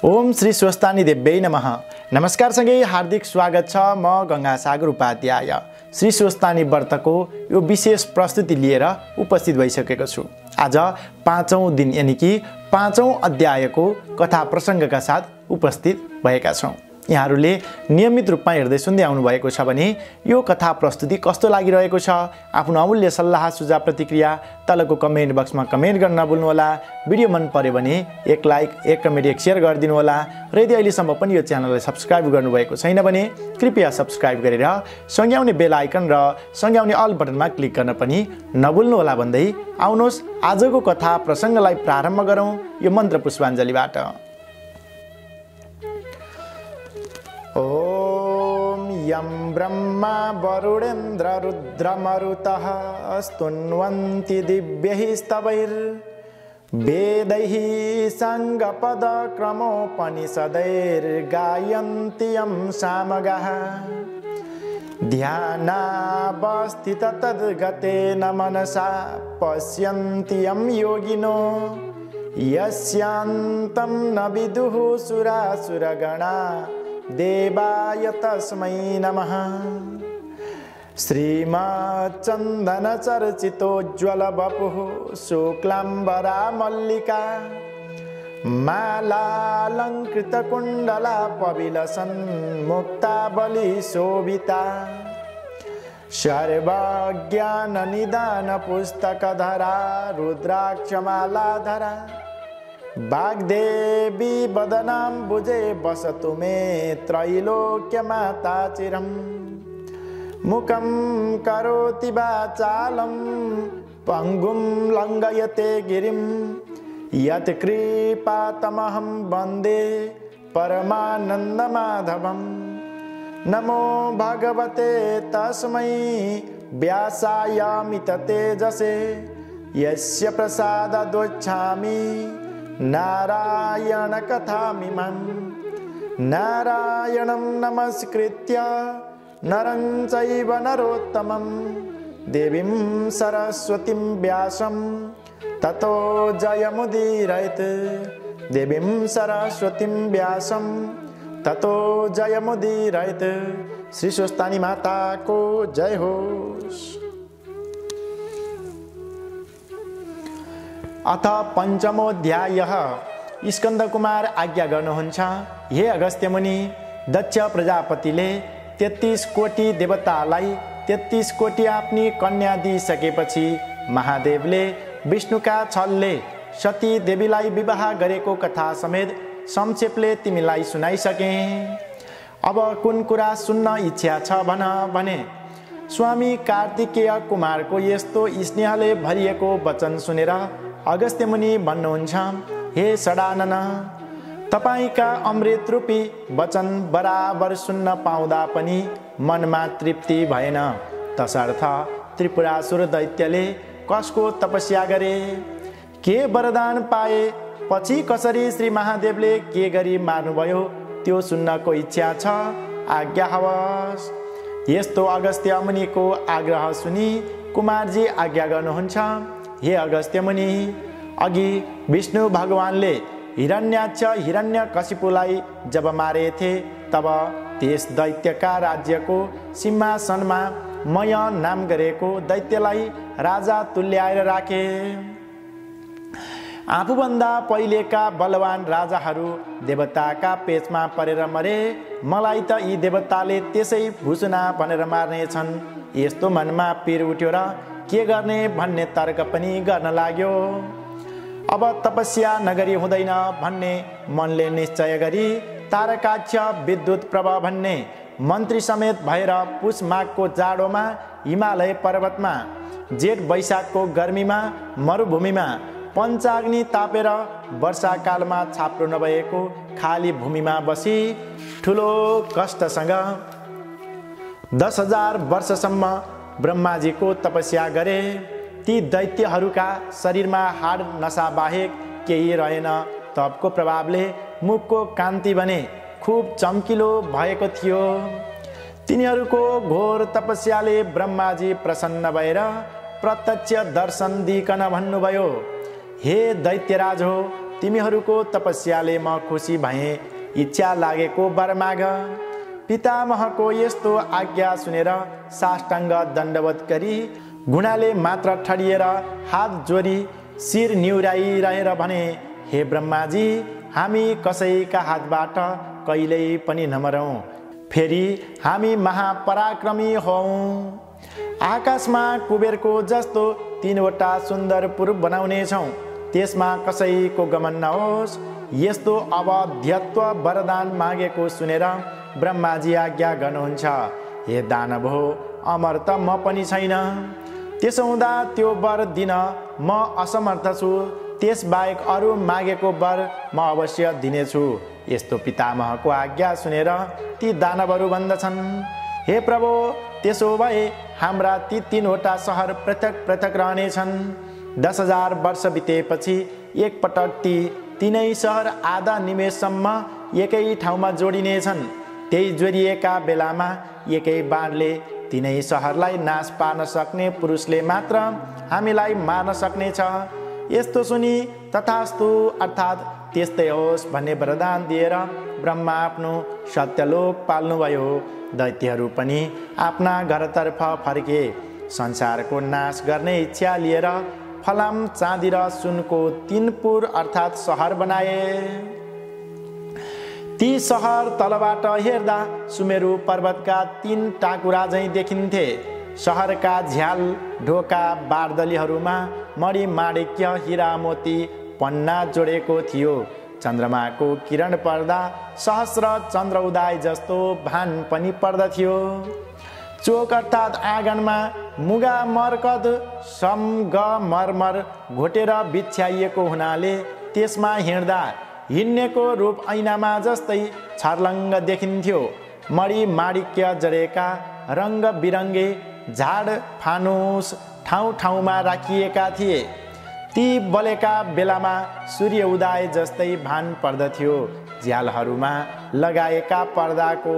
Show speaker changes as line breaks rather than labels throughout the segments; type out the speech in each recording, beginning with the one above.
ओम श्री स्वस्तानी देव्यै नमः। नमस्कार सँगै हार्दिक स्वागत छ। म गंगासागर उपाध्याय श्री स्वस्तानी व्रतको यो विशेष प्रस्तुति लिएर उपस्थित भइसकेको छु। आज 5औं दिन यानी कि 5औं अध्यायको कथा प्रसङ्गका साथ उपस्थित भएका छौँ। यहाँहरूले नियमित रूपमा हेर्दै सुन्दै आउनु भएको छ भने यो कथा प्रस्तुति कस्तो लागिरहेको छ आफ्नो अमूल्य सल्लाह सुझाव प्रतिक्रिया तलको कमेन्ट बक्समा कमेन्ट गर्न नभुल्नु होला। भिडियो मन पर्यो भने एक लाइक एक कमेन्ट एक सेयर गरिदिनु होला र यदि अहिलेसम्म पनि यो च्यानललाई सब्स्क्राइब गर्नुभएको छैन भने कृपया सब्स्क्राइब गरेर सँगै आउने बेल आइकन र सँगै आउने अल बटनमा क्लिक गर्न पनि नभुल्नु होला भन्दै आउनुहोस् आजको कथा प्रसङ्गलाई प्रारम्भ गरौँ यो मन्त्र पुष्पाञ्जलिबाट। ओम यं ब्रह्मा वरुणेन्द्र रुद्रमरुतः स्तुन्वन्ति दिव्यैः स्तवैर्वेदैः साङ्गपदक्रमोपनिषदैर्गायन्ति यं सामगाः ध्यानावस्थितं तद्गतेन मनसा पश्यन्ति यं योगिनो यस्यान्तं न विदुः सुरासुरगणा देवाय तस्मै नमः। श्रीमच्चन्दनचर्चितोज्ज्वल वपुः शुक्लाम्बरा मल्लिका मालालङ्कृतकुण्डला पविलसन्मुक्तावली शोभिता सर्वज्ञाननिदानपुस्तकधरा रुद्राक्षमालाधरा वाग्देवी वदनाम्बुजे वसतु मे त्रैलोक्यमाता चिरम् मुखं करोति वाचालं पङ्गुं लङ्घयते गिरिं यत्कृपातमहं वन्दे परमानन्दमाधवम्। नमो भगवते तस्मै व्यासायामित तेजसे यस्य प्रसादादोच्छामि नारायण कथामिमं। नारायणं नमस्कृत्य नरं चैव नरोत्तमं देवीं सरस्वतीं व्यासं ततो जयमुदीरयेत्। देवीं सरस्वतीं व्यासं ततो जयमुदीरयेत्। श्री स्वस्तानी माता को जय हो। अथ पञ्चमोऽध्यायः। स्कन्दकुमार आज्ञा गर्नुहुन्छ, हे अगस्त्य मुनि, दक्ष प्रजापतिले 33 कोटी देवतालाई 33 कोटी आफ्नी कन्या दिइसकेपछि महादेवले विष्णुका छलले सती देवीलाई विवाह गरेको कथा समेत संक्षेपले तिमीलाई सुनाइसके। अब कुन कुरा सुन्न इच्छा छ भने। स्वामी कार्तिकेय कुमारको यस्तो स्नेहले भरिएको वचन सुनेर अगस्त्य मुनि भन्नुहुन्छ, हे षडानन, तपाईका अमृत रूपी वचन बराबर सुन्न पाउँदा पनि मनमा तृप्ति भएन। तसर्थ त्रिपुरासुर दैत्यले कसको तपस्या गरे, के वरदान पाए, पछि कसरी श्री महादेवले के गरी मार्नुभयो त्यो सुन्नको इच्छा छ, आज्ञा हवस्। यस्तो अगस्त्य मुनिको आग्रह सुनि कुमारजी आज्ञा गर्नुहुन्छ, हे अगस्त्य मुनि, अघि विष्णु भगवानले हिरण्याक्ष हिरण्यकशिपुलाई जब मारेथे तब त्यस दैत्यका राज्यको सिंहासनमा मय नाम गरेको दैत्यलाई राजा तुल्याएर राखे। आफूभन्दा पहिलेका बलवान राजाहरू देवताका पेचमा परेर मरे, मलाई त यी देवताले त्यसै भुसुना भनेर मार्नेछन्। यस्तो मनमा पिर उठ्यो र के गर्ने भन्ने तर्क पनि गर्न लाग्यो। अब तपस्या नगरी हुँदैन भन्ने मनले निश्चय गरी तारकाक्ष विद्युत प्रभा भन्ने मन्त्री समेत भएर पुष माघको जाडोमा हिमालय पर्वतमा, जेठ वैशाखको गर्मीमा मरुभूमिमा पञ्चाग्नि तापेर वर्षाकालमा छाप्रो नभएको खाली भूमिमा बसी ठुलो कष्टसँग 10,000 वर्षसम्म ब्रह्माजीको तपस्या गरे। ती दैत्यहरूका शरीरमा हाड नसा बाहेक केही रहेन। तपको प्रभावले मुखको कान्ति भने खुब चम्किलो भएको थियो। तिनीहरूको घोर तपस्याले ब्रह्माजी प्रसन्न भएर प्रत्यक्ष दर्शन दिइकन भन्नुभयो, हे दैत्यराज हो, तिमीहरूको तपस्याले म खुसी भएँ, इच्छा लागेको वर माग। पितामहको यस्तो आज्ञा सुनेर साष्टाङ्ग दण्डवत गरी घुँडाले मात्र ठडिएर हात जोडी शिर निहुराइरहेर भने, हे ब्रह्माजी, हामी कसैका हातबाट कहिल्यै पनि नमरौँ, फेरि हामी महापराक्रमी हौँ। आकाशमा कुबेरको जस्तो 3वटा सुन्दर पुर बनाउनेछौँ, त्यसमा कसैको गमन नहोस्। यस्तो अवध्यत्व वरदान मागेको सुनेर ब्रह्माजी आज्ञा गर्नुहुन्छ। हे दानव हो, अमर त म पनि छैन, त्यसो हुँदा त्यो वर दिन म असमर्थ छु। त्यसबाहेक अरू मागेको वर म अवश्य दिनेछु। यस्तो पितामहको आज्ञा सुनेर ती दानवहरू भन्दछन्, हे प्रभु, त्यसो भए हाम्रा ती 3वटा सहर पृथक पृथक रहनेछन्। 10,000 वर्ष बितेपछि एकपटक ती 3 सहर आधा निमेषसम्म एकै ठाउँमा जोडिनेछन्। त्यही जोडिएका बेलामा एकै बाणले 3 सहरलाई नाश पार्न सक्ने पुरुषले मात्र हामीलाई मार्न सक्नेछ। यस्तो सुनि तथास्तु अर्थात् त्यस्तै होस् भन्ने वरदान दिएर ब्रह्मा आफ्नो सत्यलोक पाल्नुभयो। दैत्यहरू पनि आफ्ना घरतर्फ फर्के। संसारको नाश गर्ने इच्छा लिएर फलाम, चाँदी र सुनको 3 पुर अर्थात् सहर बनाए। ती सहर तलबाट हेर्दा सुमेरु पर्वतका 3 टाकुरा झैँ देखिन्थे। सहरका झ्याल ढोका बारदलीहरूमा मणि माणिक्य हीरा मोती पन्ना जोडेको थियो। चन्द्रमाको किरण पर्दा सहस्र चन्द्र उदय जस्तो भान पनि पर्दथ्यो। चोक अर्थात् आँगनमा मुगा मर्कत समगमर्मर घोटेर बिछ्याइएको हुनाले त्यसमा हिँड्दा हिँड्नेको रूप ऐनामा जस्तै छर्लङ्ग देखिन्थ्यो। मणि माणिक्य जडेका रङ्ग बिरङ्गे झाड फानुस ठाउँ ठाउँमा राखिएका थिए। ती बलेका बेलामा सूर्य उदय जस्तै भान पर्दथ्यो। झ्यालहरूमा लगाएका पर्दाको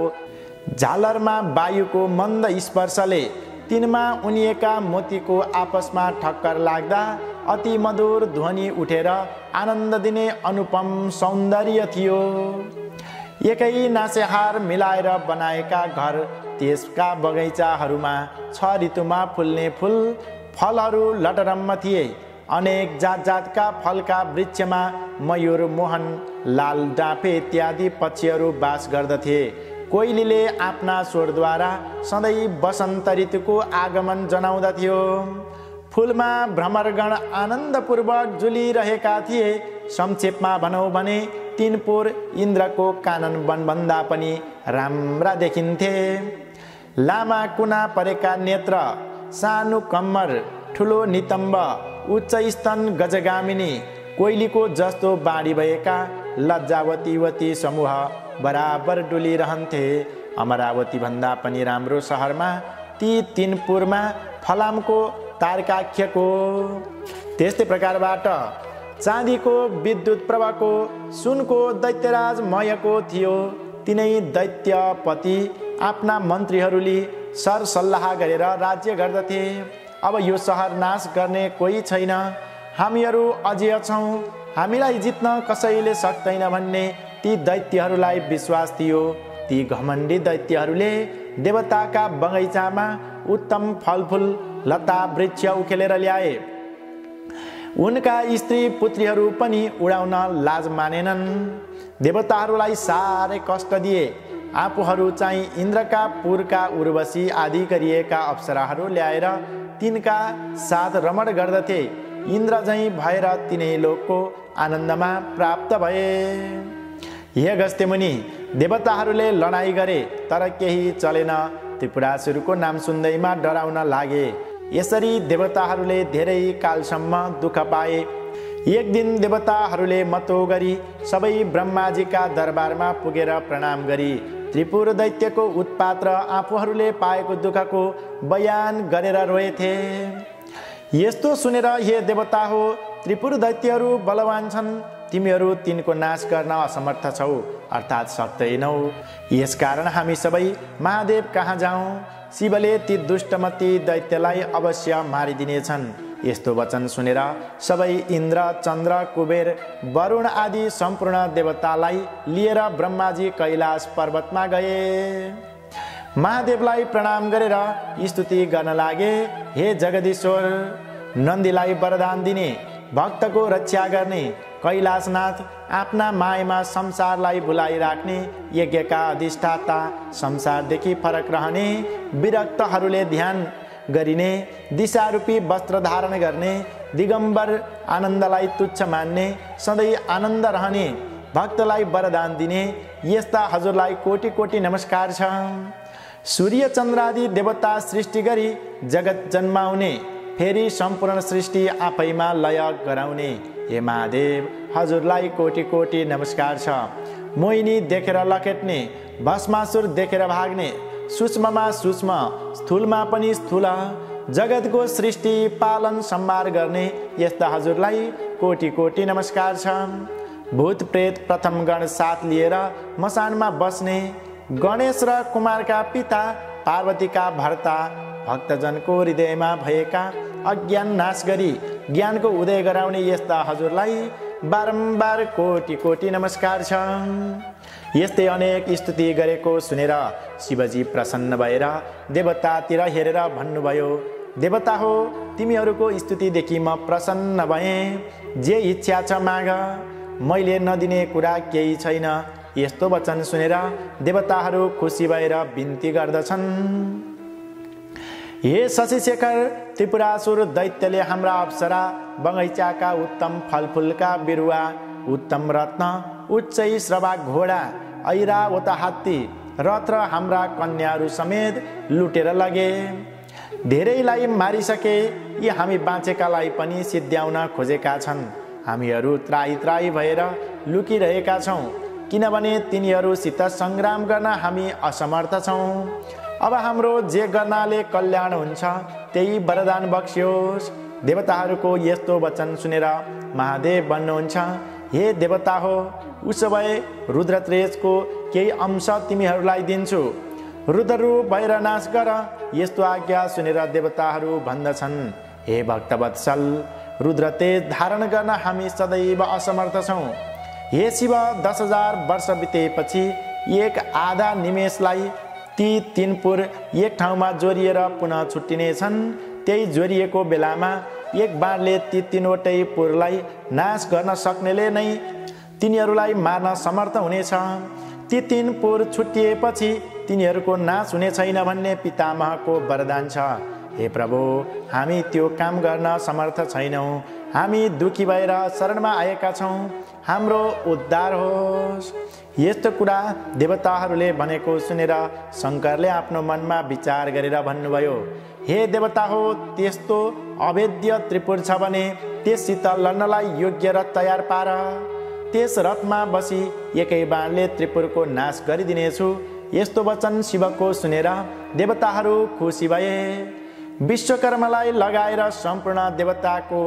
झालरमा वायुको मन्द स्पर्शले तिनमा उनिएका मोतीको आपसमा ठक्कर लाग्दा अति मधुर ध्वनि उठेर आनन्द दिने अनुपम सौन्दर्य थियो। एकै नासेहार मिलाएर बनाएका घर त्यसका बगैँचाहरूमा 6 ऋतुमा फुल्ने फुल फलहरू लटरम्म थिए। अनेक जात जातका फलका वृक्षमा मयूर, मोहन, लाल डाँफे इत्यादि पक्षीहरू बास गर्दथे। कोइलीले आफ्ना स्वरद्वारा सधैँ वसन्त ऋतुको आगमन जनाउँदथ्यो। फुलमा भ्रमरगण आनन्दपूर्वक झुलिरहेका थिए। संक्षेपमा भनौँ भने 3 पुर इन्द्रको कानन वनभन्दा पनि राम्रा देखिन्थे। लामा कुना परेका नेत्र, सानो कम्मर, ठुलो नितम्ब, उच्च स्तन गजगामिनी, कोइलीको जस्तो बाणी भएका लज्जावती वती समूह बराबर डुलिरहन्थे। अमरावती भन्दा पनि राम्रो सहरमा ती 3 पुरमा फलामको तारकाख्यको त्यस्तै प्रकारबाट चाँदीको विद्युत प्रभाको सुनको दैत्यराज मयको थियो। तिनै दैत्यपति आफ्ना मन्त्रीहरूले सरसल्लाह गरेर राज्य गर्दथे। अब यो सहर नाश गर्ने कोही छैन, हामीहरू अझै छौँ, हामीलाई जित्न कसैले सक्दैन भन्ने ती दैत्यहरूलाई विश्वास थियो। ती घमण्डी दैत्यहरूले देवताका बगैँचामा उत्तम फलफुल लता वृक्ष उखेलेर ल्याए। उनका स्त्री पुत्रीहरू पनि उडाउन लाज मानेनन्। देवताहरूलाई साह्रै कष्ट दिए। आफूहरू चाहिँ इन्द्रका पुरका उर्वशी आदि गरिएका अप्सराहरू ल्याएर तिनका साथ रमण गर्दथे। इन्द्र झैँ भएर तिनै लोकको आनन्दमा प्राप्त भए। हे अगस्त्य मुनि, देवताहरूले लडाइँ गरे तर केही चलेन। त्रिपुरासुरको नाम सुन्दैमा डराउन लागे। यसरी देवताहरूले धेरै कालसम्म दुःख पाए। एक दिन देवताहरूले मतो गरी सबै ब्रह्माजीका दरबारमा पुगेर प्रणाम गरी त्रिपुर दैत्यको उत्पात र आफूहरूले पाएको दुःखको बयान गरेर रोएथे। यस्तो सुनेर, हे देवता हो, त्रिपुर दैत्यहरू बलवान छन्, तिमीहरू तिनको नाश गर्न असमर्थ छौ अर्थात् सक्दैनौ। यसकारण हामी सबै महादेव कहाँ जाउँ? शिवले ती दुष्टमती दैत्यलाई अवश्य मारिदिनेछन्। यस्तो वचन सुनेर सबै इन्द्र, चन्द्र, कुबेर, वरुण आदि सम्पूर्ण देवतालाई लिएर ब्रह्माजी कैलाश पर्वतमा गए। महादेवलाई प्रणाम गरेर स्तुति गर्न लागे। हे जगदीश्वर, नन्दीलाई वरदान दिने, भक्तको रक्षा गर्ने, कैलाशनाथ, आफ्ना मायामा संसारलाई भुलाइराख्ने, यज्ञका अधिष्ठाता, संसारदेखि फरक रहने, विरक्तहरूले ध्यान गरिने, दिशारूपी वस्त्र धारण गर्ने, दिगम्बर, आनन्दलाई तुच्छ मान्ने, सधैँ आनन्द रहने, भक्तलाई वरदान दिने, यस्ता हजुरलाई कोटि कोटि नमस्कार छ। सूर्य चन्द्रादि देवता सृष्टि गरी जगत जन्माउने, फेरि सम्पूर्ण सृष्टि आफैमा लय गराउने, हे महादेव, हजुरलाई कोटि कोटि नमस्कार छ। मोहिनी देखेर लखेट्ने, भस्मासुर देखेर भाग्ने, सूक्ष्ममा सूक्ष्म, स्थूलमा पनि स्थूल, जगतको सृष्टि पालन सम्हार गर्ने, यस्ता हजुरलाई कोटि कोटि नमस्कार छ। भूत प्रेत प्रथम गण साथ लिएर मसानमा बस्ने, गणेश र कुमारका पिता, पार्वतीका भर्ता, भक्तजनको हृदयमा भएका अज्ञान नाश गरी ज्ञानको उदय गराउने, यस्ता हजुरलाई बारम्बार कोटि कोटि नमस्कार छ। यस्तै अनेक स्तुति गरेको सुनेर शिवजी प्रसन्न भएर देवतातिर हेरेर भन्नुभयो, देवता हो, तिमीहरूको स्तुतिदेखि म प्रसन्न भएँ। जे इच्छा छ माग, मैले नदिने कुरा केही छैन। यस्तो वचन सुनेर देवताहरू खुसी भएर बिन्ती गर्दछन्। हे शशिशेखर, त्रिपुरासुर दैत्यले हाम्रा अप्सरा, बगैँचाका उत्तम फलफुलका बिरुवा, उत्तम रत्न, उच्चै श्रवा घोडा, ऐरावत हात्ती, रथ र हाम्रा कन्याहरू समेत लुटेर लगे। धेरैलाई मारिसके, यी हामी बाँचेकालाई पनि सिद्ध्याउन खोजेका छन्। हामीहरू त्राही त्राही भएर लुकिरहेका छौँ, किनभने तिनीहरूसित सङ्ग्राम गर्न हामी असमर्थ छौँ। अब हाम्रो जे गर्नाले कल्याण हुन्छ त्यही वरदान बक्सियोस्। देवताहरूको यस्तो वचन सुनेर महादेव भन्नुहुन्छ, हे देवता हो, उसो भए रुद्रतेजको केही अंश तिमीहरूलाई दिन्छु। रुद्ररूप भएर नाश गर। यस्तो आज्ञा सुनेर देवताहरू भन्दछन्, हे भक्तवत्सल, रुद्रतेज धारण गर्न हामी सदैव असमर्थ छौँ। हे शिव, 10,000 वर्ष बितेपछि एक आधा निमेषलाई ती 3 पुर एक ठाउँमा जोडिएर पुनः छुट्टिने छन्। त्यही जोडिएको बेलामा एक बाणले ती 3वटै पुरलाई नाश गर्न सक्नेले नै तिनीहरूलाई मार्न समर्थ हुनेछ। ती 3 पुर छुट्टिएपछि तिनीहरूको नाश हुने छैन भन्ने पितामहको वरदान छ। हे प्रभु, हामी त्यो काम गर्न समर्थ छैनौँ। हामी दुखी भएर शरणमा आएका छौँ, हाम्रो उद्धार होस्। यस्तो कुरा देवताहरूले भनेको सुनेर शङ्करले आफ्नो मनमा विचार गरेर भन्नुभयो, हे देवता हो, त्यस्तो अभेद्य त्रिपुर छ भने त्यससित लड्नलाई योग्य रथ तयार पार। त्यस रथमा बसी एकै बाणले त्रिपुरको नाश गरिदिनेछु। यस्तो वचन शिवको सुनेर देवताहरू खुसी भए। विश्वकर्मालाई लगाएर सम्पूर्ण देवताको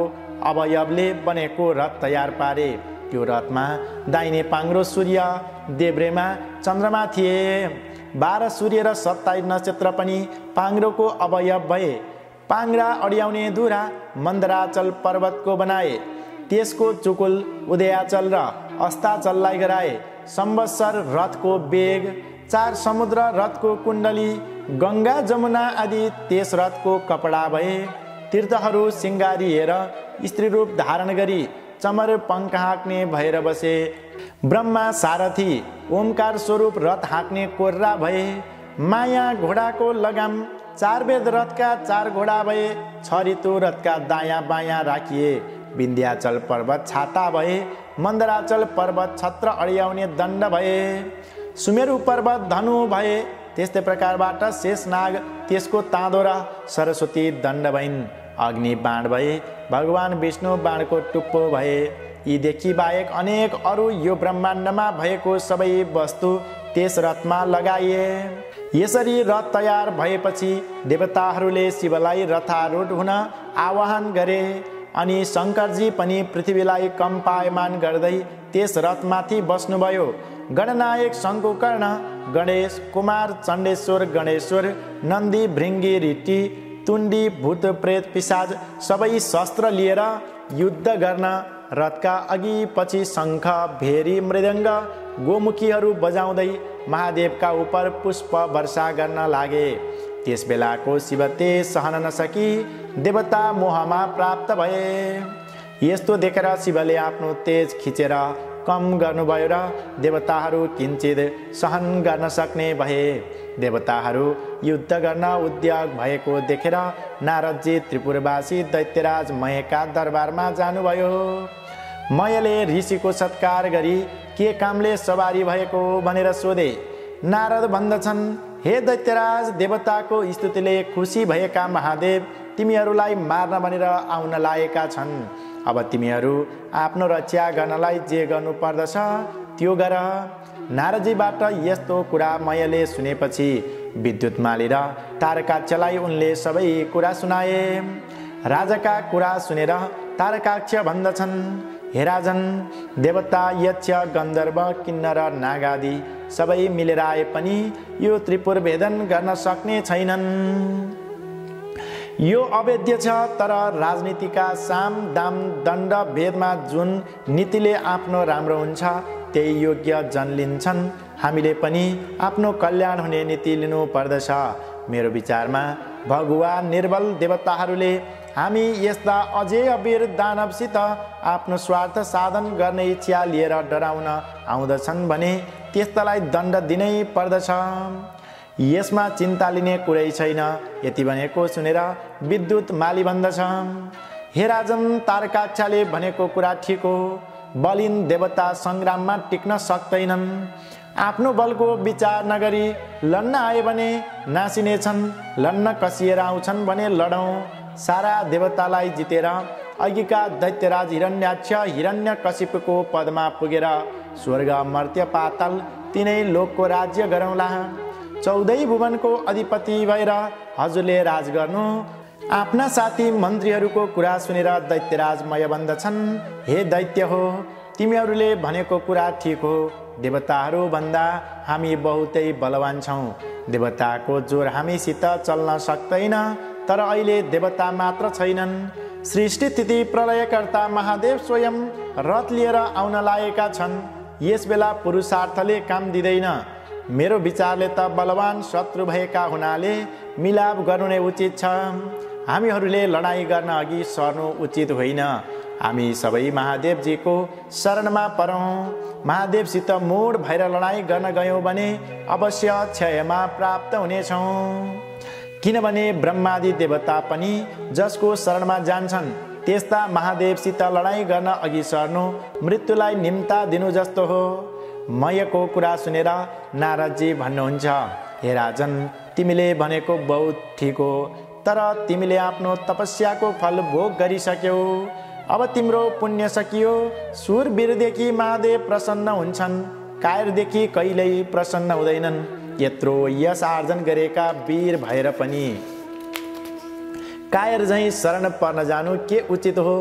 अवयवले बनेको रथ तयार पारे। त्यो रथमा दाहिने पाङ्रो सूर्य, देब्रेमा चन्द्रमा थिए। 12 सूर्य र 27 नक्षत्र पनि पाङ्रोको अवयव भए। पाङ्रा अड्याउने धुरा मन्दराचल पर्वतको बनाए। त्यसको चुकुल उदयाचल र अस्ताचललाई गराए। संवत्सर रथको बेग, 4 समुद्र रथको कुण्डली, गङ्गा जमुना आदि त्यस रथको कपडा भए। तीर्थहरू सिङ्गारिएर स्त्री रूप धारण गरी चमर पङ्ख हाँक्ने भएर बसे। ब्रह्मा सारथी, ओमकार स्वरूप रथ हाँक्ने कोर्रा भए। माया घोडाको लगाम, 4 वेद रथका 4 घोडा भए। 6 ऋतु रथका दायाँ बायाँ राखिए। विन्ध्याचल पर्वत छाता भए। मन्दराचल पर्वत छत्र अड्याउने दण्ड भए। सुमेरु पर्वत धनु भए। त्यस्तै प्रकारबाट शेषनाग, त्यसको ताँदो र सरस्वती दण्ड भइन्। अग्नि बाण भए। भगवान विष्णु बाणको टुप्पो भए। यीदेखि बाहेक अनेक अरू यो ब्रह्माण्डमा भएको सबै वस्तु त्यस रथमा लगाइए। यसरी रथ तयार भएपछि देवताहरूले शिवलाई रथारूढ हुन आह्वान गरे। अनि शङ्करजी पनि पृथ्वीलाई कम्पायमान गर्दै त्यस रथमाथि बस्नुभयो। गणनायक शङ्कुकर्ण, गणेश, कुमार, चण्डेश्वर, गणेश्वर, नन्दी, भृङ्गी, ऋषि, तुण्डी भूत प्रेत पिशाच सबै शस्त्र लिएर युद्ध गर्न रथका अघि पछि शङ्ख भेरी मृदङ्ग गोमुखीहरू बजाउँदै महादेवका उप पुष्प वर्षा गर्न लागे। त्यस बेलाको शिव तेज सहन नसकी देवता मोहमा प्राप्त भए। यस्तो देखेर शिवले आफ्नो तेज खिचेर कम गर्नुभयो र देवताहरू किञ्चित सहन गर्न सक्ने भए। देवताहरू युद्ध गर्न उद्योग भएको देखेर नारदजी त्रिपुरवासी दैत्यराज मयका दरबारमा जानुभयो। मयले ऋषिको सत्कार गरी के कामले सवारी भएको भनेर सोधे। नारद भन्दछन्, हे दैत्यराज, देवताको स्तुतिले खुसी भएका महादेव तिमीहरूलाई मार्न भनेर आउन लागेका छन्। अब तिमीहरू आफ्नो रक्षा गर्नलाई जे गर्नु पर्दछ त्यो गर। नारदजीबाट यस्तो कुरा मयले सुनेपछि विद्युतमाली र तारकाक्षलाई उनले सबै कुरा सुनाए। राजाका कुरा सुनेर तारकाक्ष भन्दछन्, हे राजन, देवता यक्ष गन्धर्व किन्नर नागादि सबै मिलेर आए पनि यो त्रिपुर भेदन गर्न सक्ने छैनन्। यो अवैध छ। तर राजनीतिका साम दाम दण्ड भेदमा जुन नीतिले आफ्नो राम्रो हुन्छ त्यही योग्य जन लिन्छन्। हामीले पनि आफ्नो कल्याण हुने नीति लिनु पर्दछ। मेरो विचारमा भगवान निर्बल देवताहरूले हामी यस्ता अझै अबेर दानवसित आफ्नो स्वार्थ साधन गर्ने इच्छा लिएर डराउन आउँदछन् भने त्यस्तालाई दण्ड दिनै पर्दछ। यसमा चिन्ता लिने कुरै छैन। यति भनेको सुनेर विद्युत माली भन्दछ, हे राजन, तारकाक्षले भनेको कुरा ठिक हो। बलिन देवता सङ्ग्राममा टिक्न सक्दैनन्। आफ्नो बलको विचार नगरी लड्न आए भने नासिनेछन्। लड्न कसिएर आउँछन् भने लडौँ। सारा देवतालाई जितेर अघिका दैत्यराज हिरण्याक्ष हिरण्यकशिपुको पदमा पुगेर स्वर्ग मर्त्य पाताल तिनै लोकको राज्य गरौँला। 14 भुवनको अधिपति भएर हजुरले राज गर्नु। आफ्ना साथी मन्त्रीहरूको कुरा सुनेर दैत्यराज मय भन्दछन्, हे दैत्य हो, तिमीहरूले भनेको कुरा ठिक हो। देवताहरू भन्दा हामी बहुतै बलवान छौँ। देवताको जोर हामीसित चल्न सक्दैन। तर अहिले देवता मात्र छैनन्। सृष्टि स्थिति प्रलयकर्ता महादेव स्वयं रथ लिएर आउन लागेका छन्। यस बेला पुरुषार्थले काम दिँदैन। मेरो विचारले त बलवान शत्रु भएका हुनाले मिलाप गर्नु नै उचित छ। हामीहरूले लडाईँ गर्न अघि सर्नु उचित होइन। हामी सबै महादेवजीको शरणमा परौँ। महादेवसित मूढ भएर लडाईँ गर्न गयौँ भने अवश्य क्षयमा प्राप्त हुनेछौँ। किनभने ब्रह्मादि देवता पनि जसको शरणमा जान्छन् त्यस्ता महादेवसित लडाईँ गर्न अघि सर्नु मृत्युलाई निम्ता दिनु जस्तो हो। मयको कुरा सुनेर नारदजी भन्नुहुन्छ, हे राजन, तिमीले भनेको बहुत ठिक हो। तर तिमीले आफ्नो तपस्याको फल भोग गरिसक्यौ। अब तिम्रो पुण्य सकियो। सुरवीरदेखि महादेव प्रसन्न हुन्छन्। कायरदेखि कहिल्यै प्रसन्न हुँदैनन्। यत्रो यश आर्जन गरेका वीर भएर पनि कायर झैँ शरण पर्न जानु के उचित हो?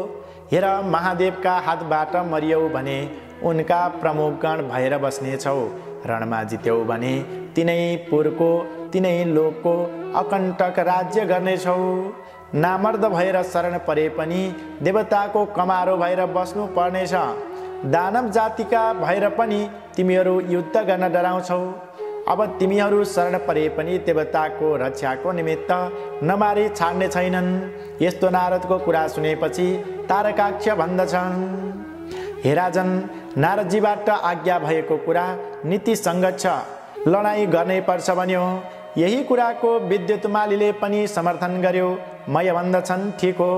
हेर, महादेवका हातबाट मरियौ भने उनका प्रमुखगण भएर बस्नेछौ। रणमा जित्यौ भने तिनै पुरको तिनै लोकको अकण्टक राज्य गर्नेछौ। नामर्द भएर शरण परे पनि देवताको कमारो भएर बस्नु पर्नेछ। दानव जातिका भएर पनि तिमीहरू युद्ध गर्न डराउँछौ। अब तिमीहरू शरण परे पनि देवताको रक्षाको निमित्त नमारी छाड्ने छैनन्। यस्तो नारदको कुरा सुनेपछि तारकाक्ष भन्दछन्, हे राजन, नारदजीबाट आज्ञा भएको कुरा नीतिसङ्गत छ। लडाईँ गर्नै पर्छ भन्यो। यही कुराको विद्युतमालीले पनि समर्थन गर्यो। मय भन्दछन्, ठिक हो।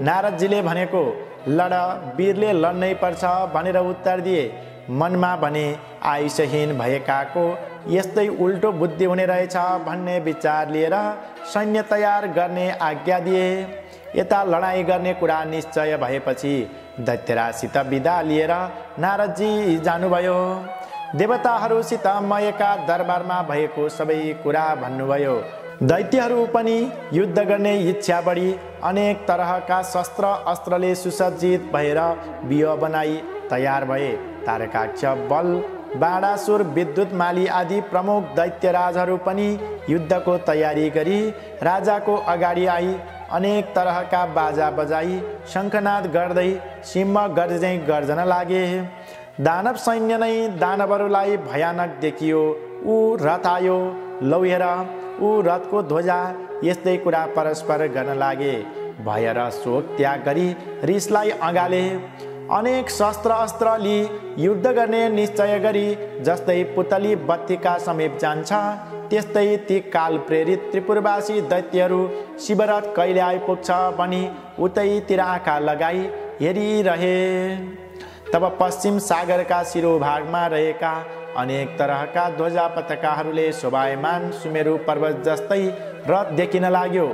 नारदजीले भनेको लड, वीरले लड्नै पर्छ भनेर उत्तर दिए। मनमा भने आयुषहीन भएकाको यस्तै उल्टो बुद्धि हुने रहेछ भन्ने विचार लिएर सैन्य तयार गर्ने आज्ञा दिए। यता लडाईँ गर्ने कुरा निश्चय भएपछि दैत्यराजसित बिदा लिएर नारदजी जानुभयो। देवताहरूसित मयका दरबारमा भएको सबै कुरा भन्नुभयो। दैत्यहरू पनि युद्ध गर्ने इच्छा बढी अनेक तरहका शस्त्र अस्त्रले सुसज्जित भएर व्यूह बनाई तयार भए। तारकाक्ष बल बाणासुर, विद्युत माली आदि प्रमुख दैत्यराजहरू पनि युद्धको तयारी गरी राजाको अगाडि आई अनेक तरहका बाजा बजाई शङ्खनाद गर्दै सिंह गर्जै गर्जन लागे। दानव सैन्य नै दानवहरूलाई भयानक देखियो। ऊ रथ आयो, लौ हेर ऊ रथको ध्वजा, यस्तै कुरा परस्पर गर्न लागे। भय र शोक त्याग गरी रिसलाई अँगाले। अनेक शस्त्र अस्त्र लिई युद्ध गर्ने निश्चय गरी जस्तै पुतली बत्तीका समीप जान्छ त्यस्तै ती काल प्रेरित त्रिपुरवासी दैत्यहरू शिवरथ कहिले आइपुग्छ भनी उतैतिर आँखा लगाई हेरिरहे। तब पश्चिम सागरका शिरोभागमा रहेका अनेक तरहका ध्वजा पताकाहरूले शोभायमान सुमेरु पर्वत जस्तै रथ देखिन लाग्यो।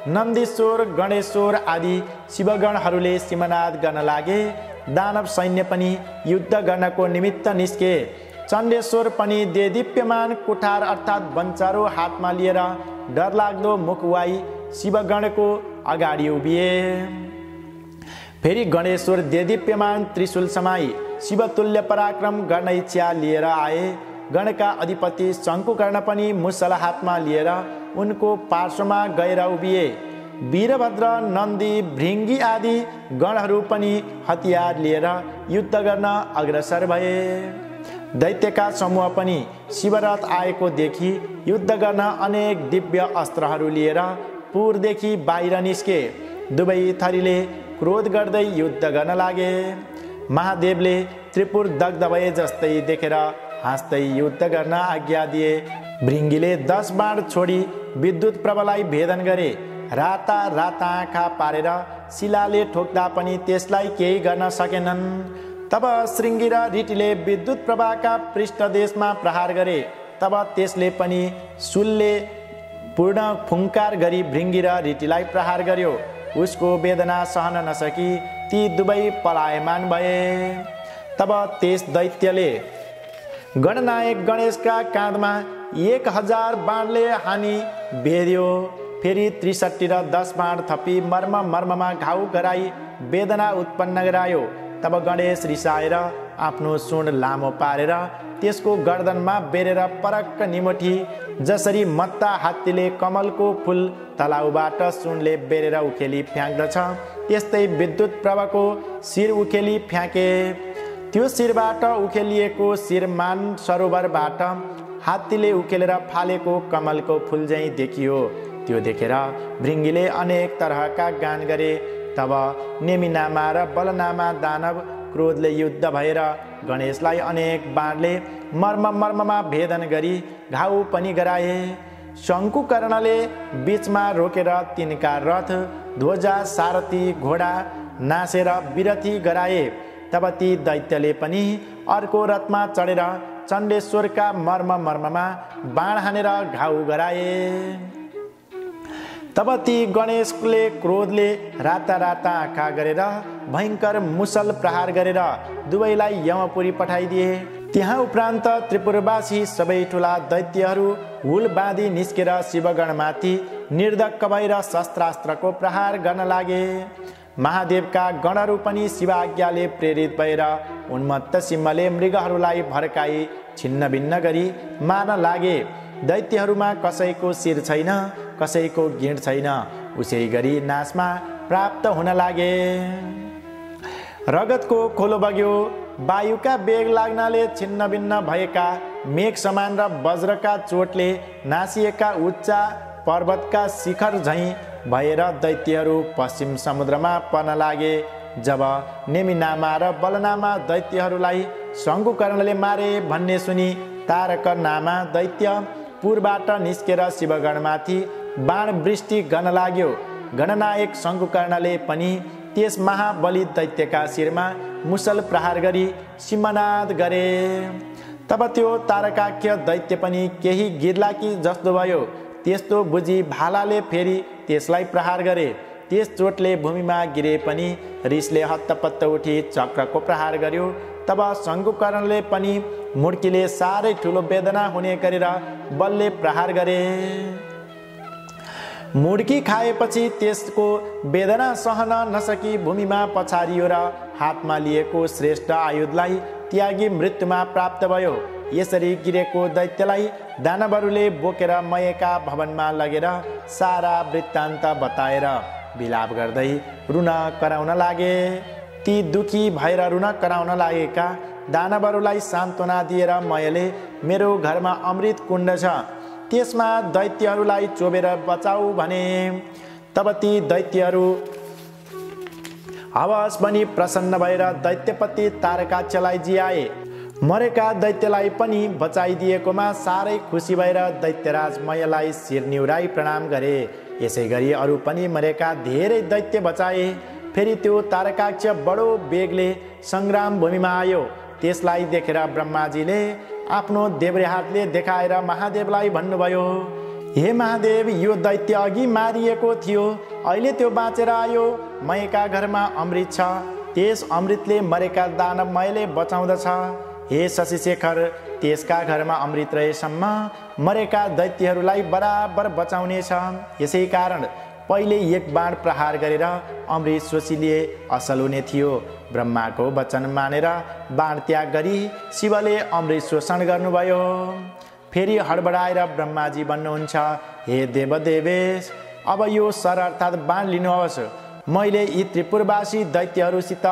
नन्दीश्वर, गणेश्वर आदि शिवगणहरूले सिंहनाद गर्न लागे। दानव सैन्य पनि युद्ध गर्नको निमित्त निस्के। चण्डेश्वर पनि देदीप्यमान कुठार अर्थात् बन्चारो हातमा लिएर डरलाग्दो मुखवाई शिवगणको अगाडि उभिए। फेरि गणेश्वर देदीप्यमान त्रिशूल समाई शिवतुल्य पराक्रम गर्न इच्छा लिएर आए। गणका अधिपति शङ्कुकर्ण पनि मुसल हातमा लिएर उनको पार्श्वमा गएर उभिए। वीरभद्र, नन्दी, भृङ्गी आदि गणहरू पनि हतियार लिएर युद्ध गर्न अग्रसर भए। दैत्यका समूह पनि शिवरथ आएको देखि युद्ध गर्न अनेक दिव्य अस्त्रहरू लिएर पुरदेखि बाहिर निस्के। दुवै थरीले क्रोध गर्दै युद्ध गर्न लागे। महादेवले त्रिपुर दग्ध भए जस्तै देखेर हाँस्दै युद्ध गर्न आज्ञा दिए। भृङ्गीले 10 बाण छोडी विद्युत प्रभालाई भेदन गरे। राता राता आँखा पारेर शिलाले ठोक्दा पनि त्यसलाई केही गर्न सकेनन्। तब श्रृङ्गी र रीटिले विद्युत प्रभाका पृष्ठदेशमा प्रहार गरे। तब त्यसले पनि शूलले पूर्ण फुङ्कार गरी भृङ्गी र रीटिलाई प्रहार गर्यो। उसको वेदना सहन नसकी ती दुवै पलायमान भए। तब त्यस दैत्यले गणनायक गणेशका काँधमा 1000 बाणले हानी बेर्यो। फेरि 63 र 10 बाण थपी मर्ममा घाउ गराई वेदना उत्पन्न गरायो। तब गणेश रिसाएर आफ्नो सुँड लामो पारेर त्यसको गर्दनमा बेरेर परक्क निमोठी जसरी मत्ता हात्तीले कमलको फुल तलाउबाट सुँडले बेरेर उखेली फ्याँक्दछ त्यस्तै विद्युत प्रभाको शिर उखेली फ्याँके। त्यो शिरबाट उखेलिएको शिर मान सरोवरबाट हात्तीले उखेलेर फालेको कमलको फुल झैँ देखियो। त्यो देखेर भृङ्गीले अनेक तरहका गान गरे। तब नेमिनामा र बलनामा दानव क्रोधले युद्ध भएर गणेशलाई अनेक बाणले मर्ममा भेदन गरी घाउ पनि गराए। शङ्कुकर्णले बीचमा रोकेर तिनका रथ, ध्वजा, सारथी, घोडा नासेर विरथी गराए। तब ती दैत्यले पनि अर्को रथमा चढेर चण्डेश्वरका मर्ममा बाण हानेर घाउ गराए। तब ती गणेशले क्रोधले राता राता आँखा गरेर भयङ्कर मुसल प्रहार गरेर दुवैलाई यमपुरी पठाइदिए। त्यहाँ उपरान्त त्रिपुरवासी सबै ठुला दैत्यहरू हुल बाँधी निस्केर शिवगणमाथि निर्धक्क भएर शस्त्रास्त्रको प्रहार गर्न लागे। महादेवका गणहरू पनि शिवाज्ञाले प्रेरित भएर उन्मत्त सिंहले मृगहरूलाई भड्काई छिन्न भिन्न गरी मार्न लागे। दैत्यहरूमा कसैको शिर छैन, कसैको गिँड छैन, उसै गरी नाशमा प्राप्त हुन लागे। रगतको खोलो बग्यो। वायुका वेग लाग्नाले छिन्न भिन्न भएका मेघ समान र वज्रका चोटले नासिएका उच्च पर्वतका शिखर झैँ भएर दैत्यहरू पश्चिम समुद्रमा पर्न लागे। जब नेमिनामा र बलनामा दैत्यहरूलाई शङ्कुकर्णले मारे भन्ने सुनि तारकनामा दैत्य पूर्वबाट निस्केर शिवगणमाथि बाण वृष्टि गर्न लाग्यो। गणनायक शङ्कुकर्णले पनि त्यस महाबली दैत्यका शिरमा मुसल प्रहार गरी सिंहनाद गरे। तब त्यो तारकाख्य दैत्य पनि केही गिर्लाकी जस्तो भयो। त्यस्तो बुझी भालाले फेरि त्यसलाई प्रहार गरे। त्यस चोटले भूमिमा गिरे पनि रिसले हत्तपत्त उठी चक्रको प्रहार गर्यो। तब शङ्कुकर्णले पनि मुड्कीले साह्रै ठुलो वेदना हुने गरेर बलले प्रहार गरे। मुड्की खाएपछि त्यसको वेदना सहन नसकी भूमिमा पछारियो र हातमा लिएको श्रेष्ठ आयुधलाई त्यागी मृत्युमा प्राप्त भयो। यसरी गिरेको दैत्यलाई दानवहरूले बोकेर मयका भवनमा लगेर सारा वृत्तान्त बताएर विलाप गर्दै रुन कराउन लागे। ती दुखी भएर रुन कराउन लागेका दानवहरूलाई सान्त्वना दिएर मयले मेरो घरमा अमृत कुण्ड छ, त्यसमा दैत्यहरूलाई चोबेर बचाऊ भने। तब ती दैत्यहरू हवस बनी प्रसन्न भएर दैत्यपति तारकाक्षलाई जियाए। मरेका दैत्यलाई पनि बचाइदिएकोमा साह्रै खुसी भएर दैत्यराज मयलाई शिर निहुराई प्रणाम गरे। यसै गरी अरू पनि मरेका धेरै दैत्य बचाए। फेरि त्यो तारकाक्ष बडो बेगले सङ्ग्राम भूमिमा आयो। त्यसलाई देखेर ब्रह्माजीले आफ्नो देब्रे हातले देखाएर महादेवलाई भन्नुभयो, हे महादेव, यो दैत्य अघि मारिएको थियो, अहिले त्यो बाँचेर आयो। मयका घरमा अमृत छ, त्यस अमृतले मरेका दानव मयले बचाउँदछ। हे शशिशेखर, त्यसका घरमा अमृत रहेसम्म मरेका दैत्यहरूलाई बराबर बचाउनेछ। यसै कारण पहिले एक बाण प्रहार गरेर अमृत शोषी लिए असल हुने थियो। ब्रह्माको वचन मानेर बाण त्याग गरी शिवले अमृत शोषण गर्नुभयो। फेरि हडबडाएर ब्रह्माजी भन्नुहुन्छ, हे देवदेवेश, अब यो सर अर्थात् बाण लिनुहोस्। मैले यी त्रिपुरवासी दैत्यहरूसित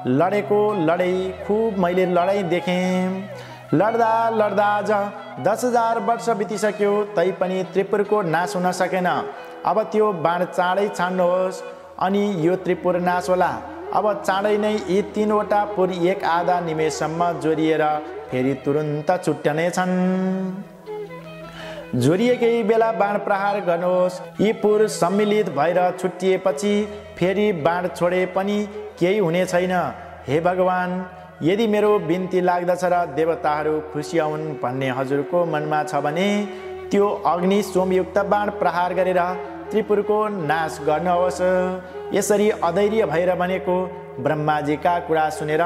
लडेको लडाई खुब मैले लडाई देखेँ। लड्दा लड्दा आज 10,000 वर्ष बितिसक्यो, तैपनि त्रिपुरको नाश हुन सकेन। अब त्यो बाण चाँडै छाड्नुहोस् अनि यो त्रिपुर नाश होला। अब चाँडै नै यी 3वटा पुर एक आधा निमेषसम्म जोडिएर फेरि तुरुन्त छुट्टने छन्। जोडिएकै बेला बाण प्रहार गर्नुहोस्। यी पुर सम्मिलित भएर छुट्टिएपछि फेरि बाण छोडे पनि केही हुने छैन। हे भगवान, यदि मेरो बिन्ती लाग्दछ र देवताहरू खुसी हुन् भन्ने हजुरको मनमा छ भने त्यो अग्नि सोमयुक्त बाण प्रहार गरेर त्रिपुरको नाश गर्नुहोस्। यसरी अधैर्य भएर भनेको ब्रह्माजीका कुरा सुनेर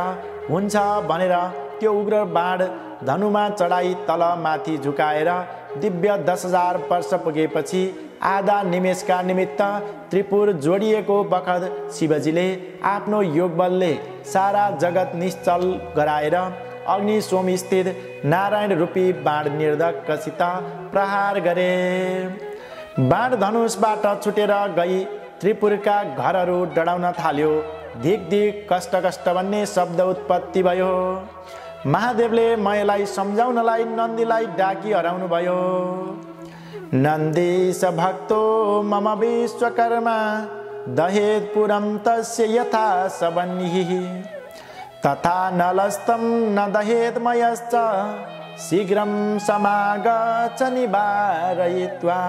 हुन्छ भनेर त्यो उग्र बाण धनुमा चढाई तल माथि झुकाएर दिव्य 10,000 वर्ष पुगेपछि आधा निमेषका निमित्त त्रिपुर जोडिएको बखत शिवजीले आफ्नो योग बलले सारा जगत निश्चल गराएर अग्नि सोम स्थित नारायण रूपी बाण निर्धकसित प्रहार गरे। बाण धनुषबाट छुटेर गई त्रिपुरका घरहरू डढाउन थाल्यो। धिक धिक कष्ट कष्ट भन्ने शब्द उत्पत्ति भयो। महादेवले मयलाई सम्झाउनलाई नन्दीलाई डाकी हराउनु भयो। नन्दीश भक्तो मम विश्वकर्मा दहेद पुरम तस्य यथा सबन्निः तथा नलस्तं न दहेद मयश्च शीघ्रं समागच्छ निवारयित्वा।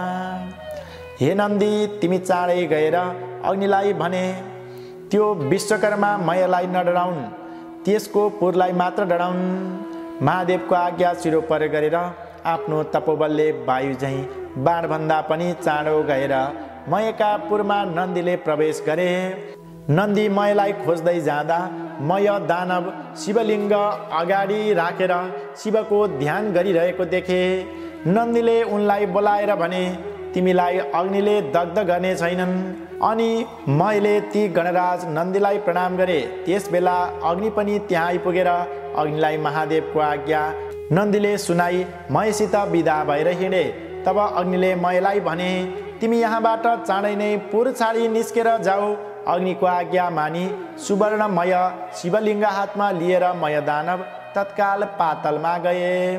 हे नन्दी, तिमी चाँडै गएर अग्निलाई भने त्यो विश्वकर्मा मयलाई नडराउन्, त्यसको पुरलाई मात्र डराउन्। महादेवको आज्ञा सिरोपर गरेर आफ्नो तपोबलले वायु झैँ बाणभन्दा पनि चाँडो गएर मयका पुरमा नन्दीले प्रवेश गरे। नन्दी मयलाई खोज्दै जाँदा मय दानव शिवलिङ्ग अगाडि राखेर शिवको ध्यान गरिरहेको देखे। नन्दीले उनलाई बोलाएर भने, तिमीलाई अग्निले दग्ध गर्ने छैनन्। अनि मयले ती गणराज नन्दीलाई प्रणाम गरे। त्यस बेला अग्नि पनि त्यहाँ आइपुगेर अग्निलाई महादेवको आज्ञा नन्दीले सुनाई मयसित विदा भएर हिँडे। तब अग्निले मयलाई भने, तिमी यहाँबाट चाँडै नै पुर छाडी निस्केर जाऊ। अग्निको आज्ञा मानी सुवर्णमय शिवलिङ्ग हातमा लिएर मय दानव तत्काल पातलमा गए।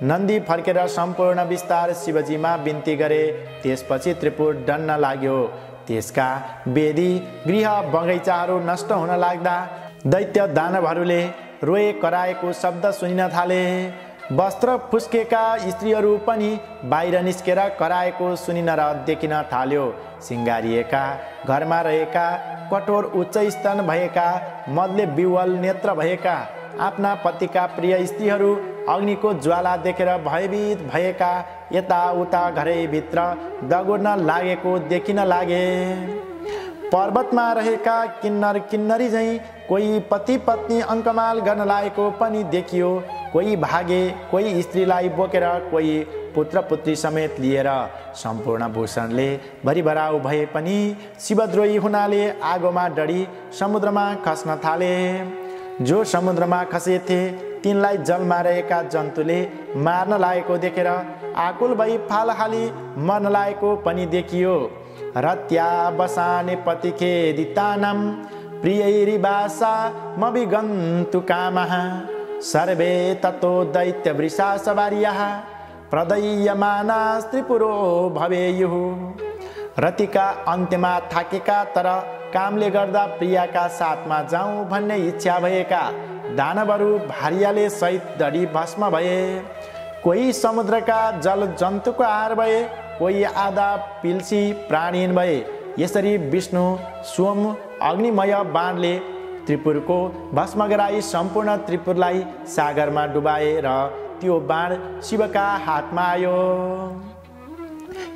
नन्दी फर्केर सम्पूर्ण विस्तार शिवजीमा बिन्ती गरे। त्यसपछि त्रिपुर डन्न लाग्यो। त्यसका वेदी गृह बगैँचाहरू नष्ट हुन लाग्दा दैत्य दानवहरूले रोए कराएको शब्द सुनिन थाले। वस्त्र फुस्केका स्त्रीहरू पनि बाहिर निस्केर कराएको सुनिन र देखिन थाल्यो। सिँगारिएका घरमा रहेका कठोर उच्च स्तन भएका मदले विवल नेत्र भएका आफ्ना पतिका प्रिय स्त्रीहरू अग्निको ज्वाला देखेर भयभीत भएका यताउता घरैभित्र दगुर्न लागेको देखिन लागे। पर्वतमा रहेका किन्नर किन्नरी झैँ कोही पति पत्नी अङ्कमाल गर्न लागेको पनि देखियो। कोही भागे, कोही स्त्रीलाई बोकेर, कोही पुत्र पुत्री समेत लिएर। सम्पूर्ण भूषणले भरिभराउ भए पनि शिवद्रोही हुनाले आगोमा डढी समुद्रमा खस्न थाले। जो समुद्रमा खसेथे तिनलाई जलमा रहेका जन्तुले मार्न लागेको देखेर आकुल भई फालहाली मर्न लागेको पनि देखियो। रत्या बसाने पतिखेदितानां प्रियैरिवासा मभिगन्तु कामः सर्वे ततो दैत्यवृषा सवार्याः प्रदय्यमाना त्रिपुरो भवेयुः। रतिका अन्त्यमा थाकेका तर कामले गर्दा प्रियाका साथमा जाउँ भन्ने इच्छा भएका दानवहरू भारियाले सहित डढी भस्म भए। कोही समुद्रका जल जन्तुको आहार भए, कोही आधा पिल्सी प्राणीन भए। यसरी विष्णु सोम अग्निमय बाणले त्रिपुरको भस्म गराई सम्पूर्ण त्रिपुरलाई सागरमा डुबाए र त्यो बाण शिवका हातमा आयो।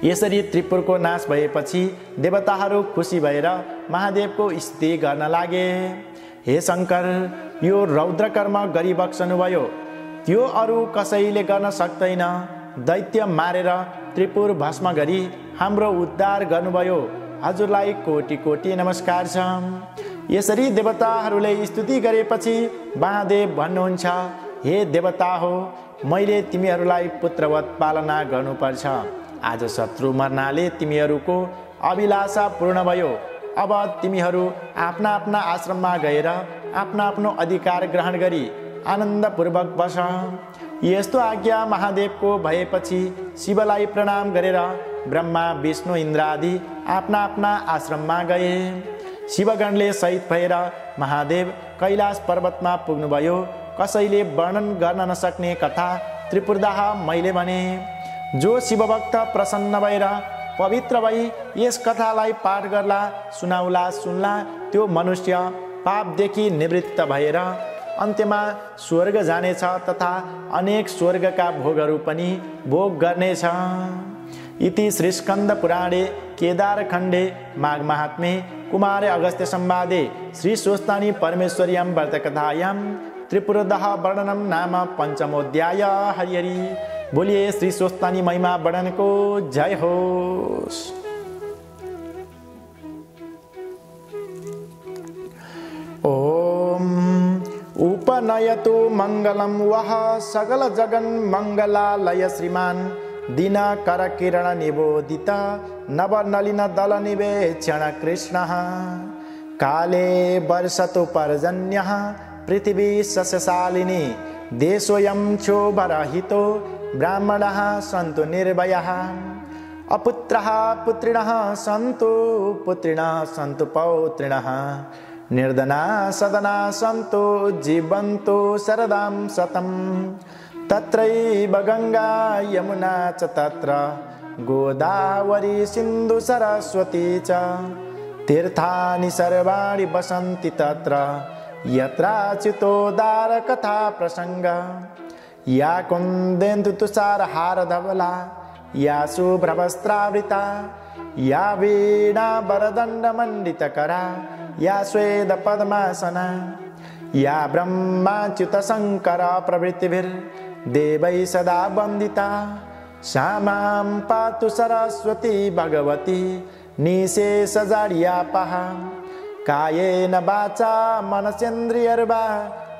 यसरी त्रिपुरको नाश भएपछि देवताहरू खुसी भएर महादेवको स्तुति गर्न लागे। हे शङ्कर, यो रौद्र कर्म गरिबक्सनुभयो, त्यो अरू कसैले गर्न सक्दैन। दैत्य मारेर त्रिपुर भस्म गरी हाम्रो उद्धार गर्नुभयो, हजुरलाई कोटि कोटि नमस्कार छ। यसरी देवताहरूले स्तुति गरेपछि महादेव भन्नुहुन्छ, हे देवता हो, मैले तिमीहरूलाई पुत्रवत पालना गर्नुपर्छ। आज शत्रु मर्नाले तिमीहरूको अभिलाषा पूर्ण भयो। अब तिमीहरू आफ्ना आफ्ना आश्रममा गएर आफ्नो आफ्नो अधिकार ग्रहण गरी आनन्दपूर्वक बस। यस्तो आज्ञा महादेवको भएपछि शिवलाई प्रणाम गरेर ब्रह्मा विष्णु इन्द्र आदि आफ्ना आफ्ना आश्रममा गए। शिवगणले सहित भएर महादेव कैलाश पर्वतमा पुग्नुभयो। कसैले वर्णन गर्न नसक्ने कथा त्रिपुरदाह मैले भने। जो शिवभक्त प्रसन्न भएर पवित्र भई यस कथालाई पाठ गर्ला, सुनाउला, सुन्ला, त्यो मनुष्य पापदेखि निवृत्त भएर अन्त्यमा स्वर्ग जानेछ तथा अनेक स्वर्गका भोगहरू पनि भोग गर्नेछ। इति श्री स्कन्द पुराणे केदारखण्डे माघ महात्म्ये कुमार अगस्त्य संवादे श्री स्वस्तानी परमेश्वर्यां व्रतकथायां त्रिपुरदह वर्णनम नाम पंचमोऽध्याय। हरि हरि बोलिए श्री स्वस्तानी महिमा वर्णन को जय हो। ओम उपनयतु मंगलम वह सकल जगन मंगलालय श्रीमान दिनकर किरण निबोधित नवनलिन दल निवेक्षण कृष्ण काले वर्षतु पर्जन्यः पृथिवी सस्यशालिनी देशोऽयं क्षोभरहितो ब्राह्मणः सन्तु निर्भयः अपुत्रः पुत्रिणः सन्तु पुत्रिणः सन्तु पौत्रिणः निर्धना सदना सन्तु जीवन्तु शरदां शतं तत्रैव गंगा यमुना च तत्र गोदावरी सिन्धु सरस्वती च तीर्थानि सर्वाणि वसन्ति तत्र यत्राच्युतोदार कथा प्रसंग या कुन्देन्दु तुषारहार धवला या शुभ्रवस्त्रावृता या वीणा वरदंड मंडितकरा या स्वेद पद्मासना या ब्रह्माच्युत शंकर प्रभृतिभिर्देवैः सदा वन्दिता सा मां पातु सरस्वती भगवती निशेषजाड्यापः कायेन वाचा मनसेन्द्रियर्वा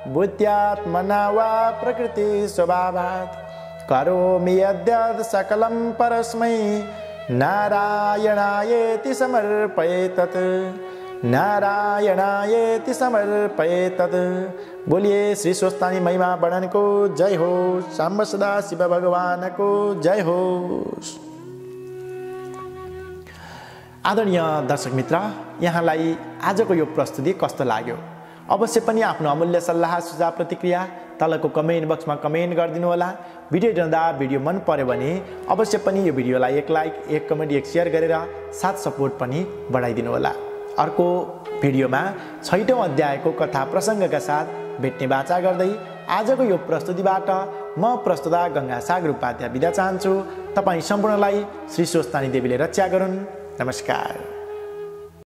बुद्ध्यात्मना वा प्रकृति स्वभावात् करोमि यद्यत् सकलं परस्मै नारायणायेति समर्पयेतत् नारायणायेति समर्पयेतत्। बोलिए श्री स्वस्तानी महिमा वर्णन को जय हो। सांब सदा शिव भगवान को जय हो। आदरणीय दर्शक मित्र, यहाँलाई आजको यो प्रस्तुति कस्तो लाग्यो? अवश्य पनि आफ्नो अमूल्य सल्लाह सुझाव प्रतिक्रिया तलको कमेन्ट बक्समा कमेन्ट गरिदिनु होला। भिडियो हेर्दा भिडियो मन पर्यो भने अवश्य पनि यो भिडियोलाई एक लाइक, एक कमेन्ट, एक सेयर गरेर साथ सपोर्ट पनि बढाइदिनु होला। अर्को भिडियोमा 6औं अध्यायको कथा प्रसङ्गका साथ भेट्ने बाचा गर्दै आजको यो प्रस्तुतिबाट म प्रस्तुता गंगा सागर उपाध्याय बिदा चाहन्छु। तपाईँ सम्पूर्णलाई श्री स्वस्तानी देवीले रक्षा गरून्। नमस्कार।